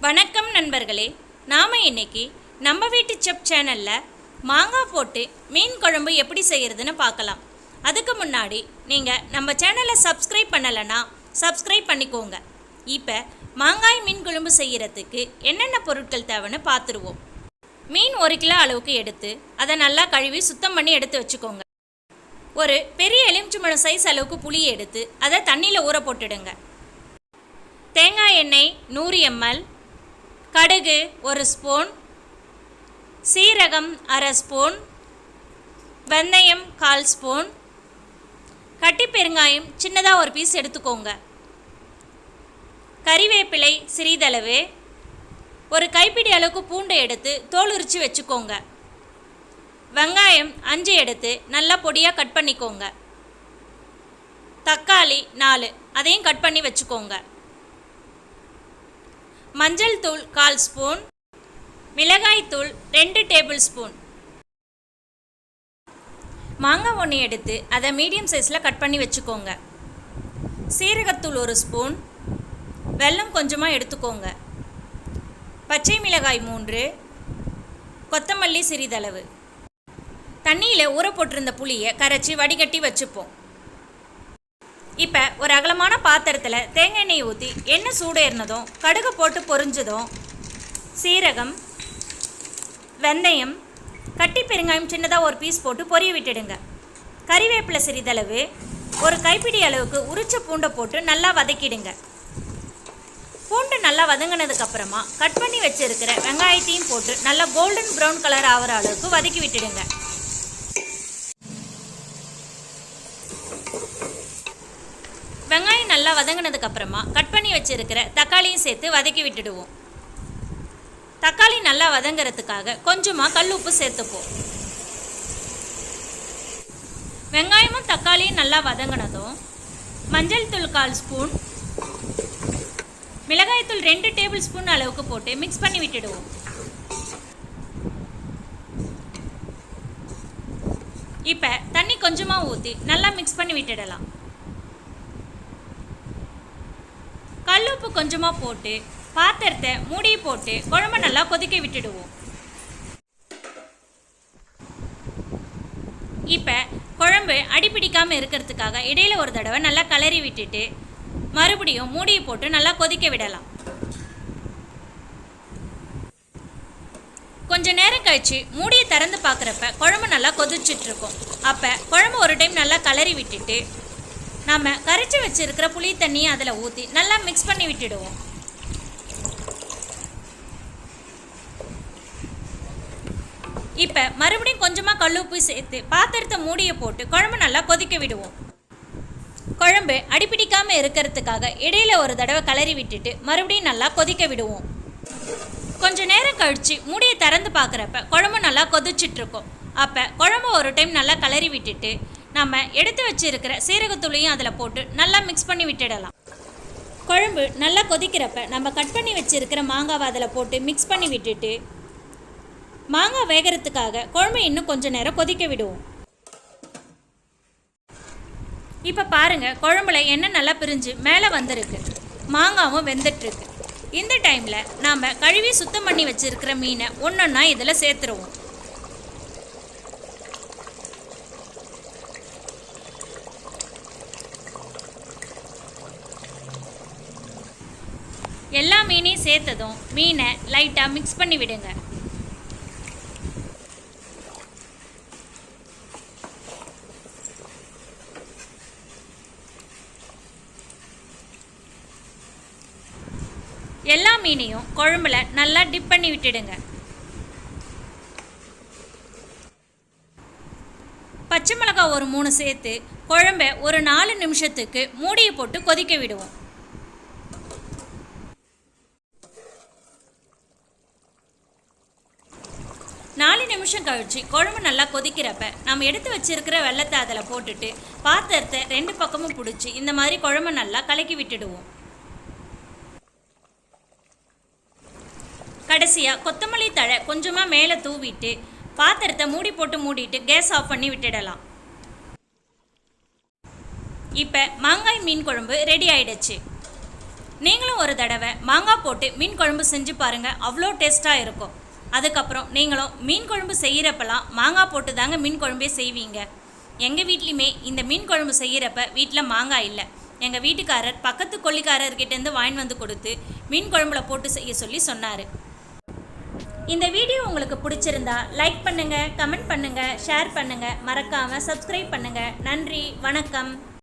வணக்கம் நண்பர்களே, நாம் இன்னைக்கு நம்ம வீட்டு செப் சேனலில் மாங்காய் போட்டு மீன் குழம்பு எப்படி செய்கிறதுன்னு பார்க்கலாம். அதுக்கு முன்னாடி நீங்கள் நம்ம சேனலை சப்ஸ்கிரைப் பண்ணலைன்னா சப்ஸ்கிரைப் பண்ணிக்கோங்க. இப்போ மாங்காய் மீன் குழம்பு செய்கிறதுக்கு என்னென்ன பொருட்கள் தேவைன்னு பார்த்துருவோம். மீன் 1 கிலோ அளவுக்கு எடுத்து அதை நல்லா கழுவி சுத்தம் பண்ணி எடுத்து வச்சுக்கோங்க. ஒரு பெரிய எலுமிச்சம்பழம் சைஸ் அளவுக்கு புளி எடுத்து அதை தண்ணியில் ஊற போட்டுடுங்க. தேங்காய் எண்ணெய் 100 ml, கடுகு 1 ஸ்பூன், சீரகம் அரை ஸ்பூன், வெந்தயம் 1/4 ஸ்பூன், கட்டி பெருங்காயம் சின்னதாக ஒரு பீஸ் எடுத்துக்கோங்க. கறிவேப்பிலை சிறிதளவு, ஒரு கைப்பிடி அளவுக்கு பூண்டை எடுத்து தோல் உரித்து வச்சுக்கோங்க. வெங்காயம் 5 எடுத்து நல்லா பொடியாக கட் பண்ணிக்கோங்க. தக்காளி 4, அதையும் கட் பண்ணி வச்சுக்கோங்க. மஞ்சள் தூள் 1/4 ஸ்பூன், மிளகாய் தூள் 2 டேபிள் ஸ்பூன். மாங்காய் 1 எடுத்து அதை மீடியம் சைஸில் கட் பண்ணி வச்சுக்கோங்க. சீரகத்தூள் 1 ஸ்பூன், வெல்லம் கொஞ்சமாக எடுத்துக்கோங்க. பச்சை மிளகாய் 3, கொத்தமல்லி சிறிதளவு. தண்ணியில் ஊற போட்டிருந்த புளியை கரைச்சி வடிகட்டி வச்சுப்போம். இப்போ ஒரு அகலமான பாத்திரத்தில் தேங்காய் எண்ணெய் ஊற்றி எண்ணெய் சூடு ஏறினதும் கடுகு போட்டு பொரிஞ்சதும் சீரகம், வெந்தயம், கட்டி பெருங்காயம் சின்னதாக ஒரு பீஸ் போட்டு பொரிய விட்டுடுங்க. கறிவேப்பிலை சிறிதளவு, ஒரு கைப்பிடி அளவுக்கு உரிச்ச பூண்டை போட்டு நல்லா வதக்கிடுங்க. பூண்டு நல்லா வதங்கினதுக்கப்புறமா கட் பண்ணி வச்சுருக்கிற வெங்காயத்தையும் போட்டு நல்லா கோல்டன் ப்ரௌன் கலர் ஆகிற அளவுக்கு வதக்கி விட்டுடுங்க. வெங்காயம் நல்லா வதங்கினதுக்கப்புறமா கட் பண்ணி வச்சுருக்கிற தக்காளியும் சேர்த்து வதக்கி விட்டுடுவோம். தக்காளி நல்லா வதங்கிறதுக்காக கொஞ்சமாக கல் உப்பு சேர்த்துப்போம். வெங்காயமும் தக்காளியும் நல்லா வதங்கினதும் மஞ்சள் தூள் 1/4 ஸ்பூன், மிளகாய் தூள் 2 டேபிள் ஸ்பூன் அளவுக்கு போட்டு மிக்ஸ் பண்ணி விட்டுடுவோம். இப்போ தண்ணி கொஞ்சமாக ஊற்றி நல்லா மிக்ஸ் பண்ணி விட்டுடலாம். கல்லுப்பு கொஞ்சமாக போட்டு பாத்திரத்தை மூடி போட்டு குழம்பு நல்லா கொதிக்க விட்டுடுவோம். இப்போ குழம்பு அடிப்பிடிக்காமல் இருக்கிறதுக்காக இடையில ஒரு தடவை நல்லா கிளறி விட்டுட்டு மறுபடியும் மூடியை போட்டு நல்லா கொதிக்க விடலாம். கொஞ்சம் நேரம் கழிச்சு மூடியை திறந்து பார்க்குறப்ப குழம்பு நல்லா கொதிச்சிட்ருக்கும். அப்போ குழம்பு ஒரு டைம் நல்லா கிளறி விட்டுட்டு நம்ம கரைச்சி வச்சுருக்கிற புளி தண்ணியை அதில் ஊற்றி நல்லா மிக்ஸ் பண்ணி விட்டுடுவோம். இப்போ மறுபடியும் கொஞ்சமாக கல்லுப்பு சேர்த்து பாத்திரத்தை மூடியை போட்டு குழம்பு நல்லா கொதிக்க விடுவோம். குழம்பு அடிப்பிடிக்காமல் இருக்கிறதுக்காக இடையில ஒரு தடவை கிளறி விட்டுட்டு மறுபடியும் நல்லா கொதிக்க விடுவோம். கொஞ்சம் நேரம் கழித்து மூடியை திறந்து பார்க்குறப்ப குழம்பு நல்லா கொதிச்சிட்ருக்கும். அப்போ குழம்பு ஒரு டைம் நல்லா கிளறி விட்டுட்டு நம்ம எடுத்து வச்சுருக்கிற சீரகத்தூளையும் அதில் போட்டு நல்லா மிக்ஸ் பண்ணி விட்டுடலாம். குழம்பு நல்லா கொதிக்கிறப்ப நம்ம கட் பண்ணி வச்சுருக்கிற மாங்காவை அதில் போட்டு மிக்ஸ் பண்ணி விட்டுட்டு மாங்காய் வேகிறதுக்காக குழம்பு இன்னும் கொஞ்சம் நேரம் கொதிக்க விடுவோம். இப்போ பாருங்கள், குழம்புல எண்ணெய் நல்லா பிரிஞ்சு மேலே வந்திருக்கு, மாங்காவும் வெந்துட்டுருக்கு. இந்த டைமில் நாம் கழுவி சுத்தம் பண்ணி வச்சுருக்கிற மீனை ஒன்றொன்னா இதில் சேர்த்துருவோம். எல்லா மீனையும் சேர்த்ததும் மீனை லைட்டாக மிக்ஸ் பண்ணி விடுங்க. எல்லா மீனையும் குழம்புல நல்லா டிப் பண்ணி விட்டுடுங்க. பச்சை மிளகாய் ஒரு 3 சேர்த்து குழம்பை ஒரு 4 நிமிஷத்துக்கு மூடியை போட்டு கொதிக்க விடுவோம். நிமிஷம் கழிச்சு குழம்பு நல்லா கொதிக்கிறப்ப நம்ம எடுத்து வச்சிருக்கிற வெள்ளத்தை அதில் போட்டுட்டு பாத்திரத்தை 2 பக்கமும் பிடிச்சி இந்த மாதிரி குழம்பு நல்லா கலக்கி விட்டுடுவோம். கடைசியாக கொத்தமல்லி தழை கொஞ்சமாக மேலே தூவிட்டு பாத்திரத்தை மூடி போட்டு மூடிட்டு கேஸ் ஆஃப் பண்ணி விட்டுடலாம். இப்போ மாங்காய் மீன் குழம்பு ரெடி ஆயிடுச்சு. நீங்களும் ஒரு தடவை மாங்காய் போட்டு மீன் குழம்பு செஞ்சு பாருங்கள், அவ்வளோ டேஸ்ட்டாக இருக்கும். அதுக்கப்புறம் நீங்களும் மீன் குழம்பு செய்கிறப்பெல்லாம் மாங்காய் போட்டு தாங்க மீன் குழம்பே செய்வீங்க. எங்கள் வீட்லேயுமே இந்த மீன் குழம்பு செய்கிறப்ப வீட்டில் மாங்காய் இல்லை. எங்கள் வீட்டுக்காரர் பக்கத்து கொல்லிக்காரர்கிட்டேருந்து வாங்கி வந்து கொடுத்து மீன் குழம்புல போட்டு செய்ய சொல்லி சொன்னார். இந்த வீடியோ உங்களுக்கு பிடிச்சிருந்தா லைக் பண்ணுங்கள், கமெண்ட் பண்ணுங்கள், ஷேர் பண்ணுங்கள், மறக்காமல் சப்ஸ்கிரைப் பண்ணுங்கள். நன்றி, வணக்கம்.